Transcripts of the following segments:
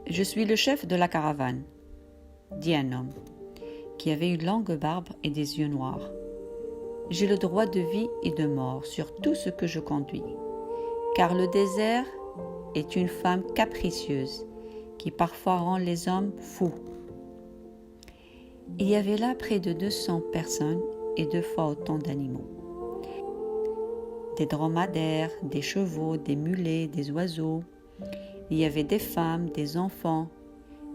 « Je suis le chef de la caravane », dit un homme, qui avait une longue barbe et des yeux noirs. « J'ai le droit de vie et de mort sur tout ce que je conduis, car le désert est une femme capricieuse qui parfois rend les hommes fous. » Il y avait là près de 200 personnes et 2 fois autant d'animaux. Des dromadaires, des chevaux, des mulets, des oiseaux. Il y avait des femmes, des enfants,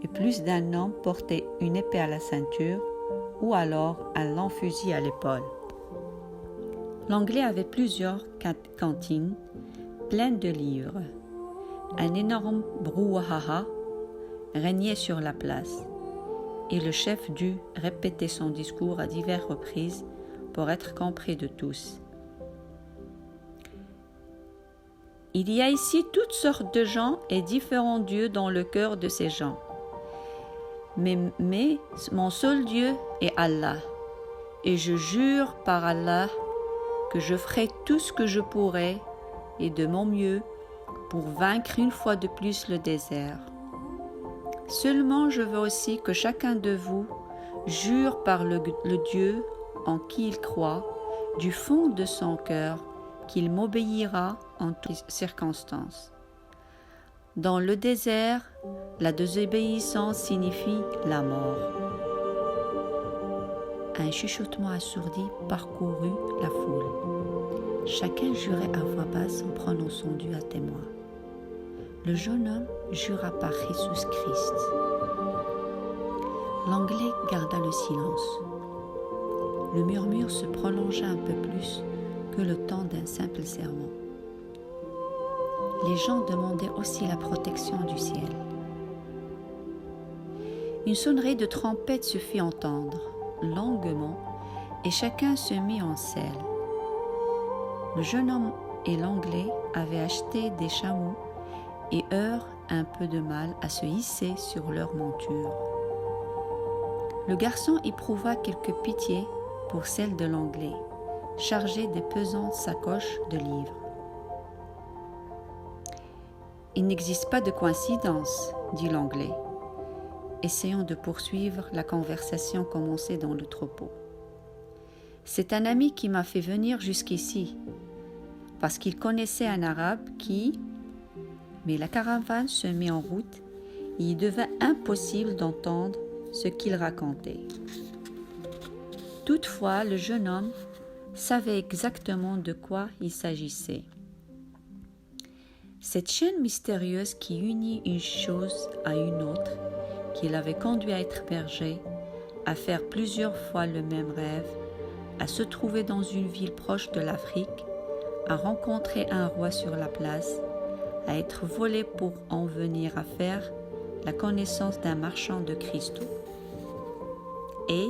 et plus d'un homme portait une épée à la ceinture ou alors un long fusil à l'épaule. L'Anglais avait plusieurs cantines pleines de livres. Un énorme brouhaha régnait sur la place, et le chef dut répéter son discours à diverses reprises pour être compris de tous. Il y a ici toutes sortes de gens et différents dieux dans le cœur de ces gens. Mais mon seul Dieu est Allah, et je jure par Allah que je ferai tout ce que je pourrai et de mon mieux pour vaincre une fois de plus le désert. Seulement je veux aussi que chacun de vous jure par le Dieu en qui il croit, du fond de son cœur, qu'il m'obéira en toutes circonstances. Dans le désert, la désobéissance signifie la mort. Un chuchotement assourdi parcourut la foule. Chacun jurait à voix basse en prononçant Dieu à témoin. Le jeune homme jura par Jésus-Christ. L'Anglais garda le silence. Le murmure se prolongea un peu plus que le temps d'un simple sermon. Les gens demandaient aussi la protection du ciel. Une sonnerie de trompette se fit entendre longuement et chacun se mit en selle. Le jeune homme et l'Anglais avaient acheté des chameaux et eurent un peu de mal à se hisser sur leur monture. Le garçon éprouva quelque pitié pour celle de l'Anglais, chargé des pesantes sacoches de livres. « Il n'existe pas de coïncidence, » dit l'Anglais, essayant de poursuivre la conversation commencée dans le troupeau. « C'est un ami qui m'a fait venir jusqu'ici, parce qu'il connaissait un arabe qui... » Mais la caravane se mit en route et il devint impossible d'entendre ce qu'il racontait. Toutefois, le jeune homme savait exactement de quoi il s'agissait. Cette chaîne mystérieuse qui unit une chose à une autre, qui l'avait conduit à être berger, à faire plusieurs fois le même rêve, à se trouver dans une ville proche de l'Afrique, à rencontrer un roi sur la place, à être volé pour en venir à faire la connaissance d'un marchand de cristaux. Et,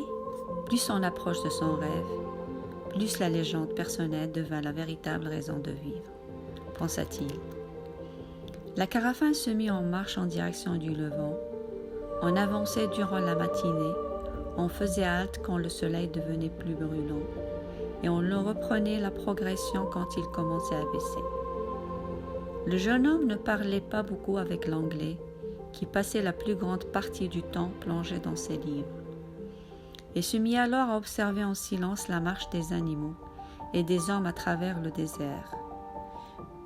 plus on approche de son rêve, plus la légende personnelle devint la véritable raison de vivre, pensa-t-il. La caravane se mit en marche en direction du levant. On avançait durant la matinée, on faisait halte quand le soleil devenait plus brûlant, et on reprenait la progression quand il commençait à baisser. Le jeune homme ne parlait pas beaucoup avec l'Anglais, qui passait la plus grande partie du temps plongé dans ses livres, et se mit alors à observer en silence la marche des animaux et des hommes à travers le désert.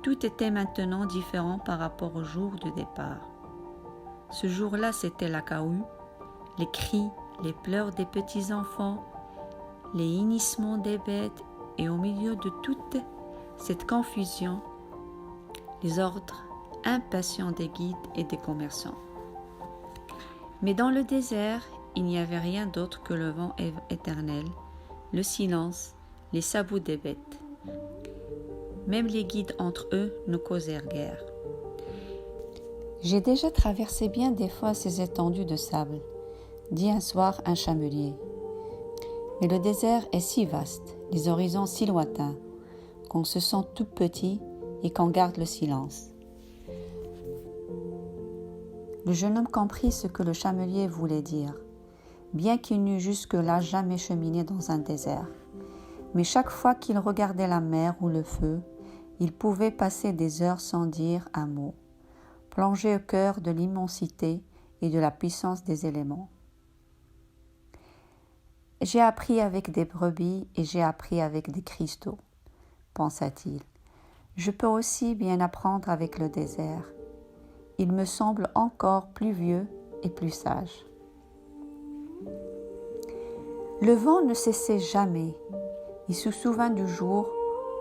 Tout était maintenant différent par rapport au jour de départ. Ce jour-là, c'était la cohue, les cris, les pleurs des petits-enfants, les hennissements des bêtes, et au milieu de toute cette confusion, les ordres impatients des guides et des commerçants. Mais dans le désert, il n'y avait rien d'autre que le vent éternel, le silence, les sabots des bêtes. Même les guides entre eux ne causèrent guère. « J'ai déjà traversé bien des fois ces étendues de sable, » dit un soir un chamelier. « Mais le désert est si vaste, les horizons si lointains, qu'on se sent tout petit et qu'on garde le silence. » Le jeune homme comprit ce que le chamelier voulait dire, bien qu'il n'eût jusque-là jamais cheminé dans un désert. Mais chaque fois qu'il regardait la mer ou le feu, il pouvait passer des heures sans dire un mot, plongé au cœur de l'immensité et de la puissance des éléments. J'ai appris avec des brebis et j'ai appris avec des cristaux, pensa-t-il. Je peux aussi bien apprendre avec le désert. Il me semble encore plus vieux et plus sage. Le vent ne cessait jamais. Il se souvint du jour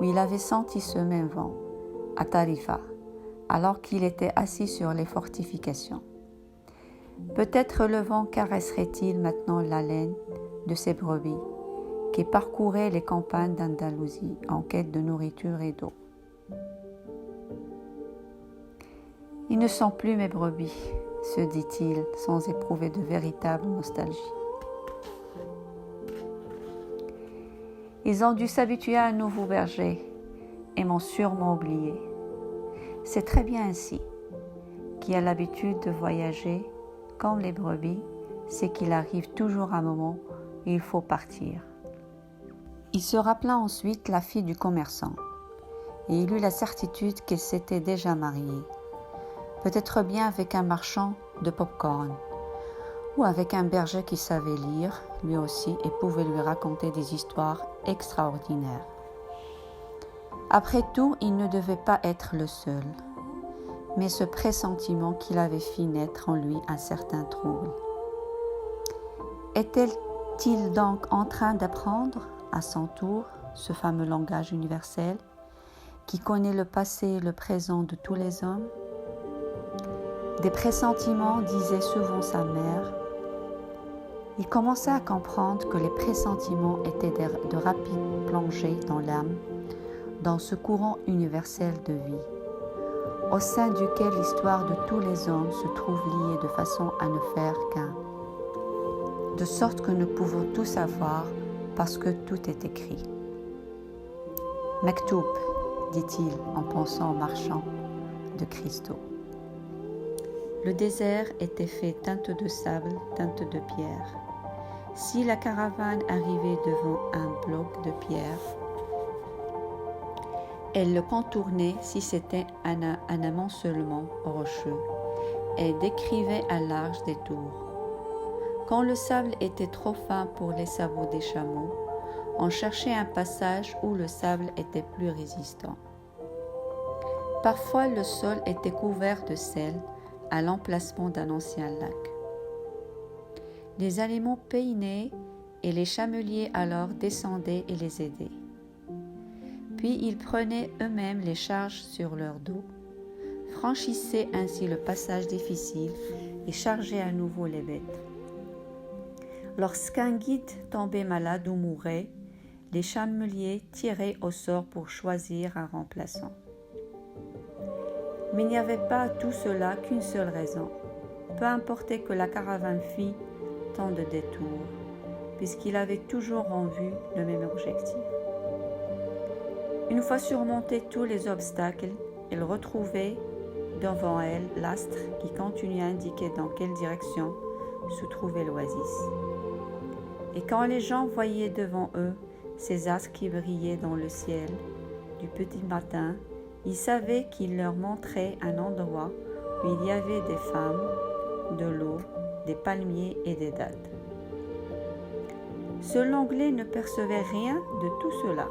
où il avait senti ce même vent, à Tarifa, alors qu'il était assis sur les fortifications. Peut-être le vent caresserait-il maintenant la laine de ses brebis qui parcouraient les campagnes d'Andalousie en quête de nourriture et d'eau. Ils ne sont plus mes brebis, se dit-il sans éprouver de véritable nostalgie. Ils ont dû s'habituer à un nouveau berger et m'ont sûrement oublié. C'est très bien ainsi. Qui a l'habitude de voyager, comme les brebis, c'est qu'il arrive toujours un moment où il faut partir. Il se rappela ensuite la fille du commerçant et il eut la certitude qu'elle s'était déjà mariée. Peut-être bien avec un marchand de pop-corn ou avec un berger qui savait lire, lui aussi, et pouvait lui raconter des histoires extraordinaires. Après tout, il ne devait pas être le seul, mais ce pressentiment qu'il avait fait naître en lui un certain trouble. Était-il donc en train d'apprendre, à son tour, ce fameux langage universel qui connaît le passé et le présent de tous les hommes? Des pressentiments, disait souvent sa mère. Il commença à comprendre que les pressentiments étaient de rapides plongées dans l'âme, dans ce courant universel de vie, au sein duquel l'histoire de tous les hommes se trouve liée de façon à ne faire qu'un, de sorte que nous pouvons tout savoir parce que tout est écrit. « Maktoub », dit-il en pensant au marchand de cristaux. Le désert était fait teinte de sable, teinte de pierre. Si la caravane arrivait devant un bloc de pierre, elle le contournait si c'était un amoncellement rocheux et décrivait un large détour. Quand le sable était trop fin pour les sabots des chameaux, on cherchait un passage où le sable était plus résistant. Parfois, le sol était couvert de sel à l'emplacement d'un ancien lac. Les animaux peinaient et les chameliers alors descendaient et les aidaient. Puis ils prenaient eux-mêmes les charges sur leur dos, franchissaient ainsi le passage difficile et chargeaient à nouveau les bêtes. Lorsqu'un guide tombait malade ou mourait, les chameliers tiraient au sort pour choisir un remplaçant. Mais il n'y avait pas à tout cela qu'une seule raison. Peu importait que la caravane fît tant de détours, puisqu'il avait toujours en vue le même objectif. Une fois surmontés tous les obstacles, il retrouvait devant elle l'astre qui continuait à indiquer dans quelle direction se trouvait l'oasis. Et quand les gens voyaient devant eux ces astres qui brillaient dans le ciel du petit matin, ils savaient qu'il leur montrait un endroit où il y avait des femmes, de l'eau, des palmiers et des dattes. Seul l'Anglais ne percevait rien de tout cela.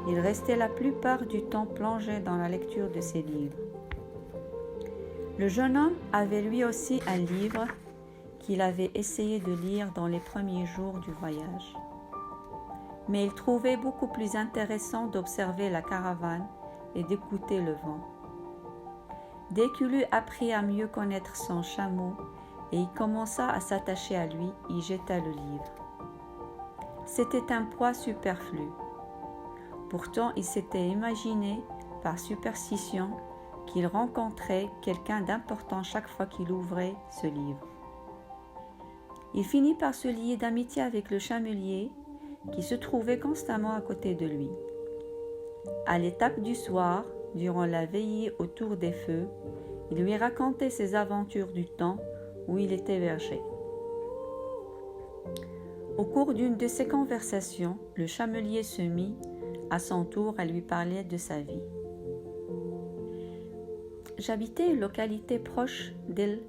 Il restait la plupart du temps plongé dans la lecture de ses livres. Le jeune homme avait lui aussi un livre qu'il avait essayé de lire dans les premiers jours du voyage. Mais il trouvait beaucoup plus intéressant d'observer la caravane et d'écouter le vent. Dès qu'il eut appris à mieux connaître son chameau et il commença à s'attacher à lui, il jeta le livre. C'était un poids superflu. Pourtant, il s'était imaginé, par superstition, qu'il rencontrait quelqu'un d'important chaque fois qu'il ouvrait ce livre. Il finit par se lier d'amitié avec le chamelier qui se trouvait constamment à côté de lui. À l'étape du soir, durant la veillée autour des feux, il lui racontait ses aventures du temps où il était berger. Au cours d'une de ces conversations, le chamelier se mit, à son tour, à lui parler de sa vie. J'habitais une localité proche d'El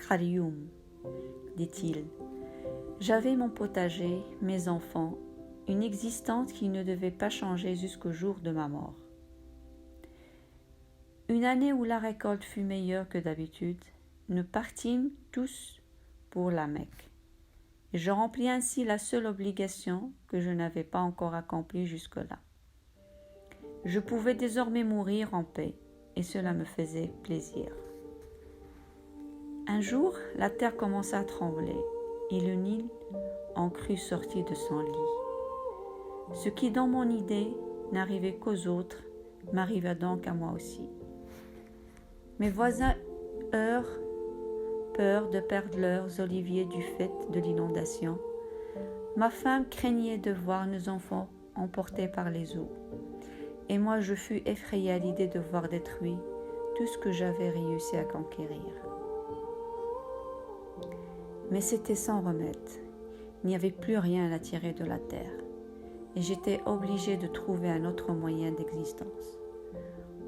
Kharioum, dit-il. J'avais mon potager, mes enfants, une existence qui ne devait pas changer jusqu'au jour de ma mort. Une année où la récolte fut meilleure que d'habitude, nous partîmes tous pour la Mecque. Et je remplis ainsi la seule obligation que je n'avais pas encore accomplie jusque-là. Je pouvais désormais mourir en paix, et cela me faisait plaisir. Un jour, la terre commença à trembler, et le Nil en crut sortir de son lit. Ce qui, dans mon idée, n'arrivait qu'aux autres, m'arriva donc à moi aussi. Mes voisins eurent peur de perdre leurs oliviers du fait de l'inondation. Ma femme craignait de voir nos enfants emportés par les eaux. Et moi je fus effrayée à l'idée de voir détruit tout ce que j'avais réussi à conquérir. Mais c'était sans remède. Il n'y avait plus rien à tirer de la terre. Et j'étais obligée de trouver un autre moyen d'existence.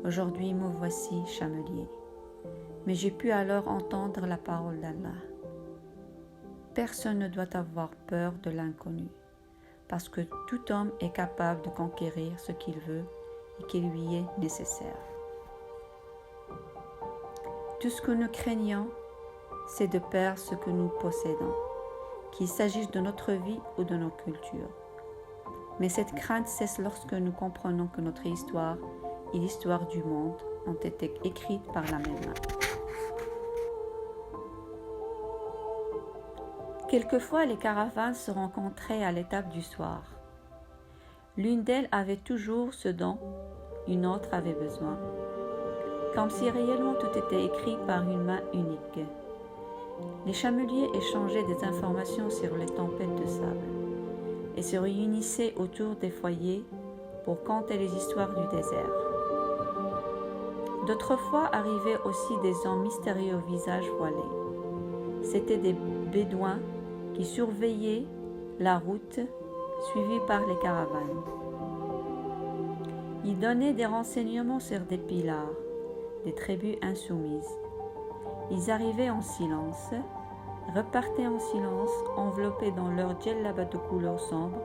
Aujourd'hui me voici chamelier. Mais j'ai pu alors entendre la parole d'Allah. Personne ne doit avoir peur de l'inconnu, parce que tout homme est capable de conquérir ce qu'il veut et qui lui est nécessaire. Tout ce que nous craignons, c'est de perdre ce que nous possédons, qu'il s'agisse de notre vie ou de nos cultures. Mais cette crainte cesse lorsque nous comprenons que notre histoire et l'histoire du monde ont été écrites par la même main. Quelquefois, les caravanes se rencontraient à l'étape du soir. L'une d'elles avait toujours ce dont une autre avait besoin, comme si réellement tout était écrit par une main unique. Les chameliers échangeaient des informations sur les tempêtes de sable et se réunissaient autour des foyers pour conter les histoires du désert. D'autres fois arrivaient aussi des hommes mystérieux au visage voilé. C'étaient des bédouins qui surveillaient la route suivie par les caravanes. Ils donnaient des renseignements sur des pillards, des tribus insoumises. Ils arrivaient en silence, repartaient en silence, enveloppés dans leur djellaba de couleur sombre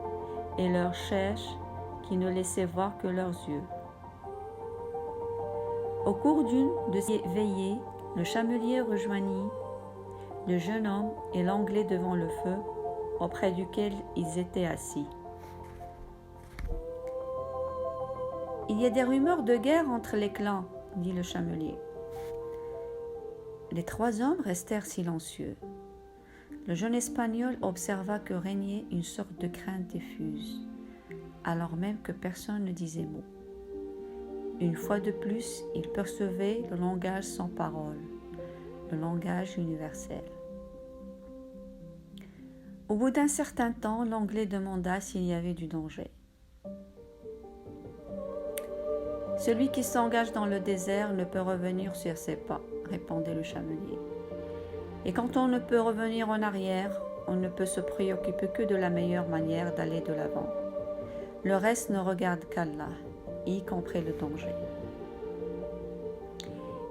et leur chèche qui ne laissait voir que leurs yeux. Au cours d'une de ces veillées, le chamelier rejoignit le jeune homme et l'anglais devant le feu auprès duquel ils étaient assis. « Il y a des rumeurs de guerre entre les clans, » dit le chamelier. Les trois hommes restèrent silencieux. Le jeune Espagnol observa que régnait une sorte de crainte diffuse, alors même que personne ne disait mot. Une fois de plus, il percevait le langage sans parole, le langage universel. Au bout d'un certain temps, l'anglais demanda s'il y avait du danger. « Celui qui s'engage dans le désert ne peut revenir sur ses pas, » répondait le chamelier. « Et quand on ne peut revenir en arrière, on ne peut se préoccuper que de la meilleure manière d'aller de l'avant. Le reste ne regarde qu'Allah, y compris le danger. »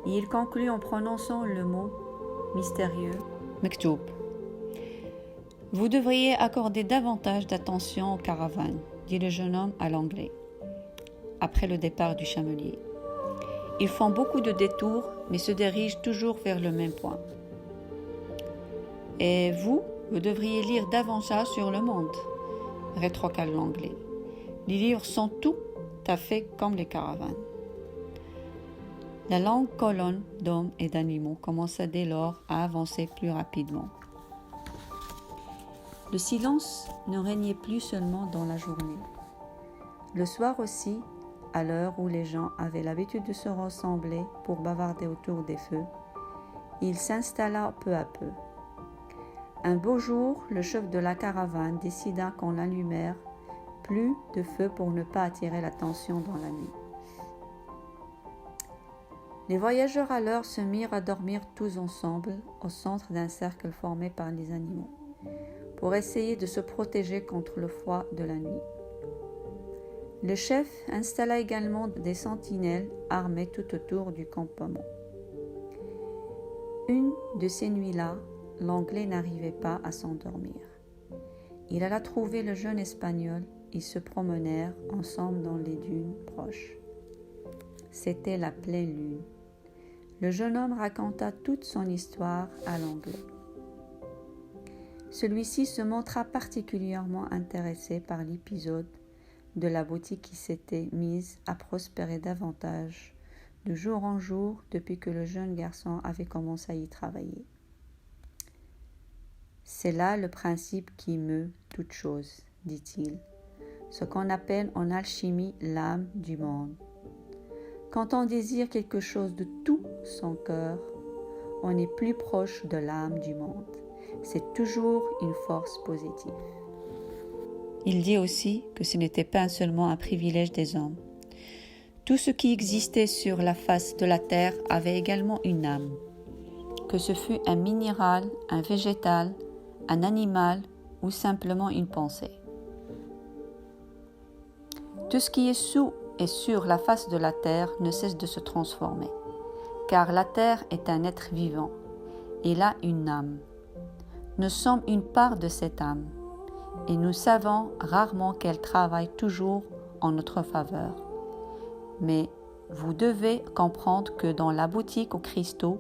Et il conclut en prononçant le mot mystérieux « Mektoub ». Vous devriez accorder davantage d'attention aux caravanes, dit le jeune homme à l'anglais, après le départ du chamelier. Ils font beaucoup de détours, mais se dirigent toujours vers le même point. Et vous devriez lire davantage sur le monde, rétorqua l'anglais. Les livres sont tout à fait comme les caravanes. La longue colonne d'hommes et d'animaux commença dès lors à avancer plus rapidement. Le silence ne régnait plus seulement dans la journée. Le soir aussi, à l'heure où les gens avaient l'habitude de se rassembler pour bavarder autour des feux, il s'installa peu à peu. Un beau jour, le chef de la caravane décida qu'on allumère plus de feu pour ne pas attirer l'attention dans la nuit. Les voyageurs alors se mirent à dormir tous ensemble au centre d'un cercle formé par les animaux, pour essayer de se protéger contre le froid de la nuit. Le chef installa également des sentinelles armées tout autour du campement. Une de ces nuits-là, l'Anglais n'arrivait pas à s'endormir. Il alla trouver le jeune Espagnol. Ils se promenèrent ensemble dans les dunes proches. C'était la pleine lune. Le jeune homme raconta toute son histoire à l'Anglais. Celui-ci se montra particulièrement intéressé par l'épisode de la boutique qui s'était mise à prospérer davantage de jour en jour depuis que le jeune garçon avait commencé à y travailler. C'est là le principe qui meut toute chose, dit-il, ce qu'on appelle en alchimie l'âme du monde. Quand on désire quelque chose de tout son cœur, on est plus proche de l'âme du monde. C'est toujours une force positive. Il dit aussi que ce n'était pas seulement un privilège des hommes. Tout ce qui existait sur la face de la terre avait également une âme. Que ce fût un minéral, un végétal, un animal ou simplement une pensée. Tout ce qui est sous et sur la face de la terre ne cesse de se transformer, car la terre est un être vivant, et a une âme. Nous sommes une part de cette âme, et nous savons rarement qu'elle travaille toujours en notre faveur. Mais vous devez comprendre que dans la boutique aux cristaux,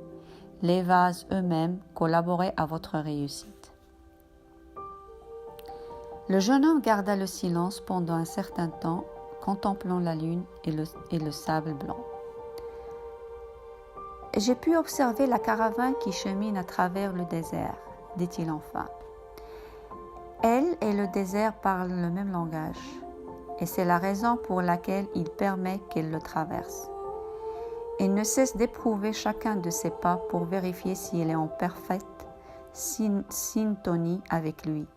les vases eux-mêmes collaboraient à votre réussite. Le jeune homme garda le silence pendant un certain temps, contemplant la lune et le sable blanc. « J'ai pu observer la caravane qui chemine à travers le désert, dit-il enfin. Elle et le désert parlent le même langage, et c'est la raison pour laquelle il permet qu'elle le traverse. Il ne cesse d'éprouver chacun de ses pas pour vérifier si elle est en parfaite syntonie avec lui.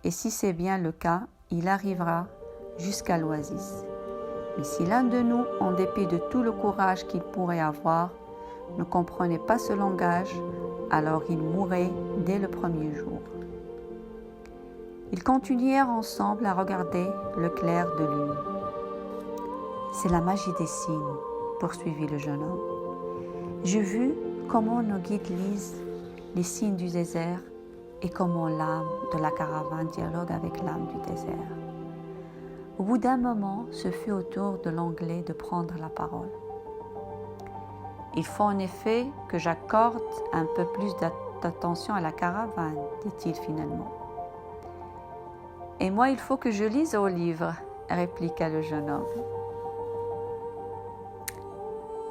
Et si c'est bien le cas, il arrivera jusqu'à l'oasis. Mais si l'un de nous, en dépit de tout le courage qu'il pourrait avoir, ne comprenait pas ce langage, alors il mourrait dès le premier jour. » Ils continuèrent ensemble à regarder le clair de lune. « C'est la magie des signes, » poursuivit le jeune homme. « J'ai vu comment nos guides lisent les signes du désert et comment l'âme de la caravane dialogue avec l'âme du désert. » Au bout d'un moment, ce fut au tour de l'Anglais de prendre la parole. « Il faut en effet que j'accorde un peu plus d'attention à la caravane, dit-il finalement. « Et moi, il faut que je lise au livre, répliqua le jeune homme.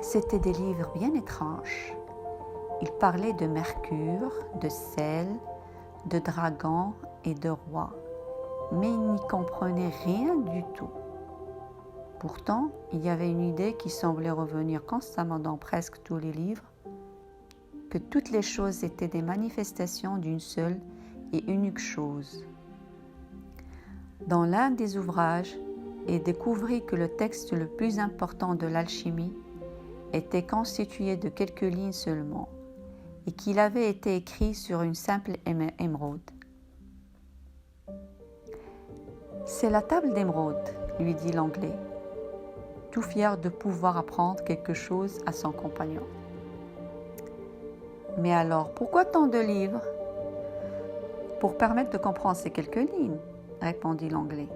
C'étaient des livres bien étranges. Ils parlaient de Mercure, de sel, de dragons et de rois, mais il n'y comprenait rien du tout. Pourtant, il y avait une idée qui semblait revenir constamment dans presque tous les livres, que toutes les choses étaient des manifestations d'une seule et unique chose. Dans l'un des ouvrages, il découvrit que le texte le plus important de l'alchimie était constitué de quelques lignes seulement, et qu'il avait été écrit sur une simple émeraude. « C'est la table d'émeraude, » lui dit l'Anglais, tout fier de pouvoir apprendre quelque chose à son compagnon. « Mais alors, pourquoi tant de livres ?»« Pour permettre de comprendre ces quelques lignes, » répondit l'Anglais,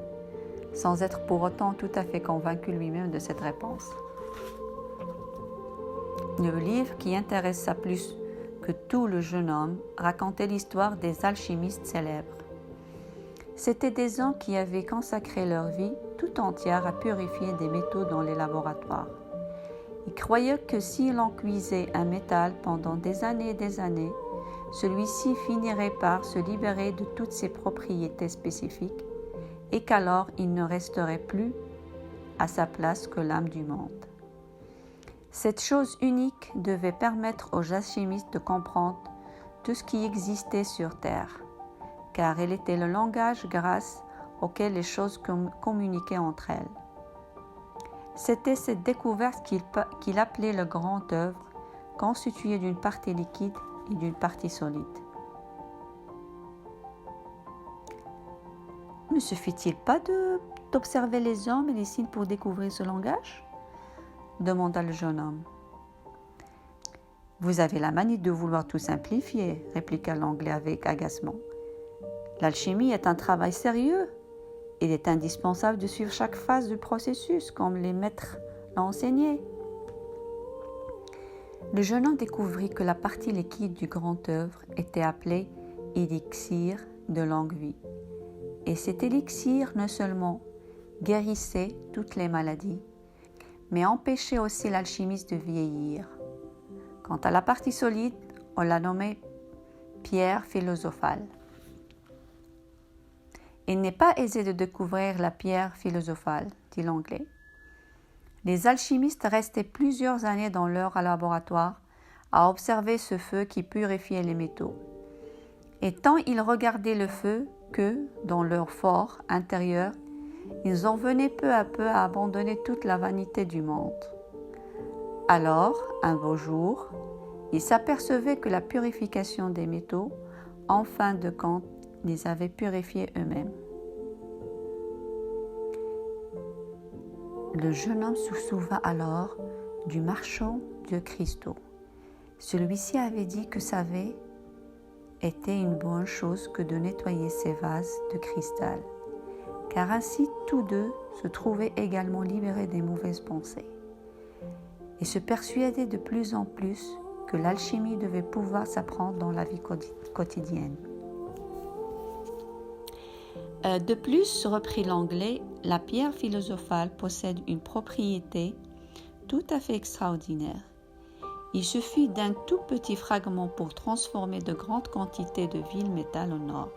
sans être pour autant tout à fait convaincu lui-même de cette réponse. Le livre qui intéressa plus que tout le jeune homme racontait l'histoire des alchimistes célèbres. C'étaient des hommes qui avaient consacré leur vie tout entière à purifier des métaux dans les laboratoires. Ils croyaient que si l'on cuisait un métal pendant des années, celui-ci finirait par se libérer de toutes ses propriétés spécifiques et qu'alors il ne resterait plus à sa place que l'âme du monde. Cette chose unique devait permettre aux alchimistes de comprendre tout ce qui existait sur Terre, car elle était le langage grâce auquel les choses communiquaient entre elles. C'était cette découverte qu'il appelait le grand œuvre, constituée d'une partie liquide et d'une partie solide. Ne suffit-il pas d'observer les hommes et les signes pour découvrir ce langage ? Demanda le jeune homme. Vous avez la manie de vouloir tout simplifier, répliqua l'Anglais avec agacement. L'alchimie est un travail sérieux. Il est indispensable de suivre chaque phase du processus, comme les maîtres l'ont enseigné. Le jeune homme découvrit que la partie liquide du grand œuvre était appelée élixir de longue vie. Et cet élixir non seulement guérissait toutes les maladies, mais empêchait aussi l'alchimiste de vieillir. Quant à la partie solide, on l'a nommée pierre philosophale. Il n'est pas aisé de découvrir la pierre philosophale, dit l'Anglais. Les alchimistes restaient plusieurs années dans leur laboratoire à observer ce feu qui purifiait les métaux. Et tant ils regardaient le feu que, dans leur fort intérieur, ils en venaient peu à peu à abandonner toute la vanité du monde. Alors, un beau jour, ils s'apercevaient que la purification des métaux, en fin de compte, les avait purifiés eux-mêmes. Le jeune homme se souvint alors du marchand de cristaux. Celui-ci avait dit que ça avait été une bonne chose que de nettoyer ses vases de cristal, car ainsi tous deux se trouvaient également libérés des mauvaises pensées, et se persuadaient de plus en plus que l'alchimie devait pouvoir s'apprendre dans la vie quotidienne. De plus, reprit l'Anglais, la pierre philosophale possède une propriété tout à fait extraordinaire. Il suffit d'un tout petit fragment pour transformer de grandes quantités de vil métal en or.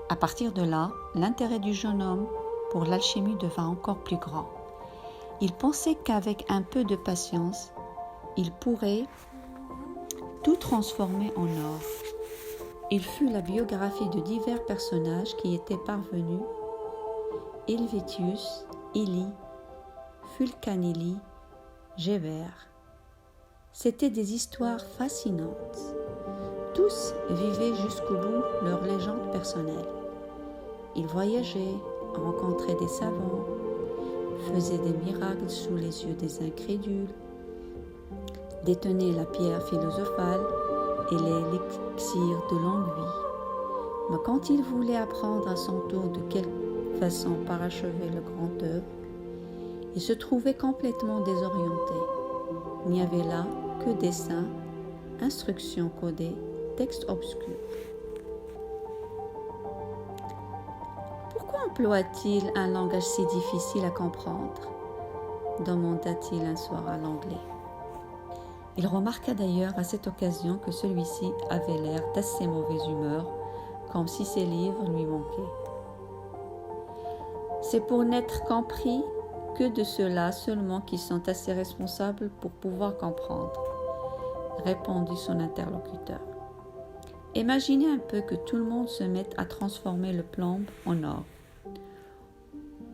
À partir de là, l'intérêt du jeune homme pour l'alchimie devint encore plus grand. Il pensait qu'avec un peu de patience, il pourrait tout transformer en or. Il fut la biographie de divers personnages qui étaient parvenus: Helvétius, Élie, Fulcanelli, Geber. C'étaient des histoires fascinantes. Tous vivaient jusqu'au bout leur légende personnelle. Ils voyageaient, rencontraient des savants, faisaient des miracles sous les yeux des incrédules, détenaient la pierre philosophale et l'élixir de longue vie. Mais quand il voulait apprendre à son tour de quelle façon parachever le grand œuvre, il se trouvait complètement désorienté. Il n'y avait là que dessins, instructions codées, textes obscurs. Pourquoi emploie-t-il un langage si difficile à comprendre ? Demanda-t-il un soir à l'Anglais. Il remarqua d'ailleurs à cette occasion que celui-ci avait l'air d'assez mauvaise humeur, comme si ses livres lui manquaient. C'est pour n'être compris que de ceux-là seulement qui sont assez responsables pour pouvoir comprendre, répondit son interlocuteur. Imaginez un peu que tout le monde se mette à transformer le plomb en or.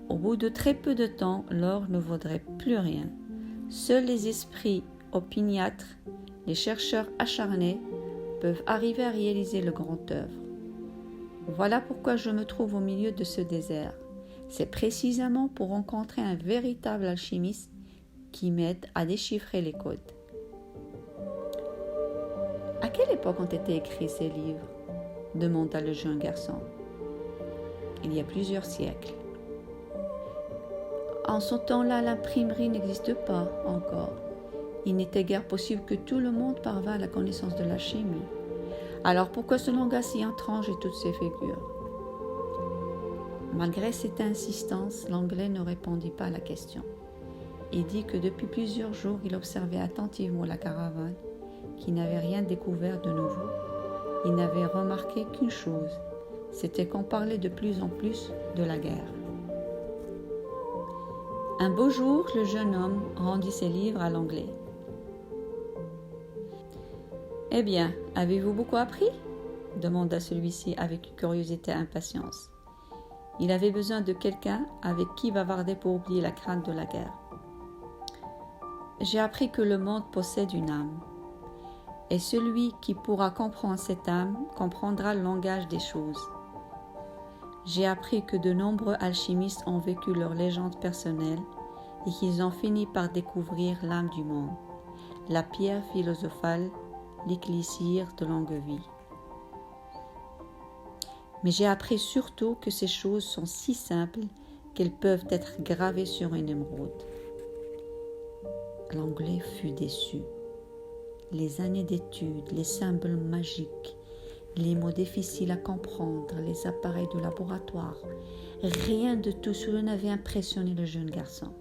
Au bout de très peu de temps, l'or ne vaudrait plus rien. Seuls les esprits opiniâtres, les chercheurs acharnés, peuvent arriver à réaliser le grand œuvre. Voilà pourquoi je me trouve au milieu de ce désert. C'est précisément pour rencontrer un véritable alchimiste qui m'aide à déchiffrer les codes. À quelle époque ont été écrits ces livres ? Demanda le jeune garçon. Il y a plusieurs siècles. En ce temps-là, l'imprimerie n'existe pas encore. Il n'était guère possible que tout le monde parvînt à la connaissance de la chimie. Alors pourquoi ce langage si étrange et toutes ces figures ? Malgré cette insistance, l'Anglais ne répondit pas à la question. Il dit que depuis plusieurs jours, il observait attentivement la caravane, qui n'avait rien découvert de nouveau. Il n'avait remarqué qu'une chose, c'était qu'on parlait de plus en plus de la guerre. Un beau jour, le jeune homme rendit ses livres à l'Anglais. « Eh bien, avez-vous beaucoup appris ?» demanda celui-ci avec curiosité et impatience. Il avait besoin de quelqu'un avec qui bavarder pour oublier la crainte de la guerre. « J'ai appris que le monde possède une âme, et celui qui pourra comprendre cette âme comprendra le langage des choses. J'ai appris que de nombreux alchimistes ont vécu leur légende personnelle et qu'ils ont fini par découvrir l'âme du monde. la pierre philosophale, l'élixir de longue vie. Mais j'ai appris surtout que ces choses sont si simples qu'elles peuvent être gravées sur une émeraude. L'anglais fut déçu. Les années d'études, les symboles magiques, les mots difficiles à comprendre, les appareils de laboratoire, rien de tout cela n'avait impressionné le jeune garçon.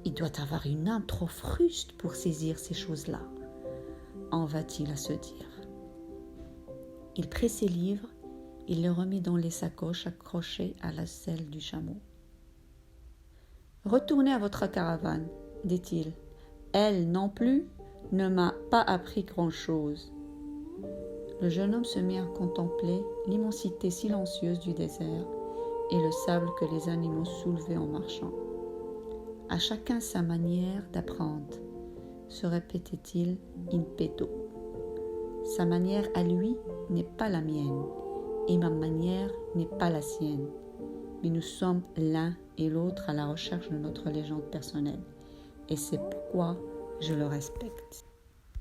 Il doit avoir une âme trop fruste pour saisir ces choses-là, en va-t-il à se dire. Il prit ses livres, il les remit dans les sacoches accrochées à la selle du chameau. « Retournez à votre caravane, dit-il. Elle non plus ne m'a pas appris grand-chose. » Le jeune homme se mit à contempler l'immensité silencieuse du désert et le sable que les animaux soulevaient en marchant. À chacun sa manière d'apprendre, se répétait-il in petto. Sa manière à lui n'est pas la mienne, et ma manière n'est pas la sienne. Mais nous sommes l'un et l'autre à la recherche de notre légende personnelle, et c'est pourquoi je le respecte.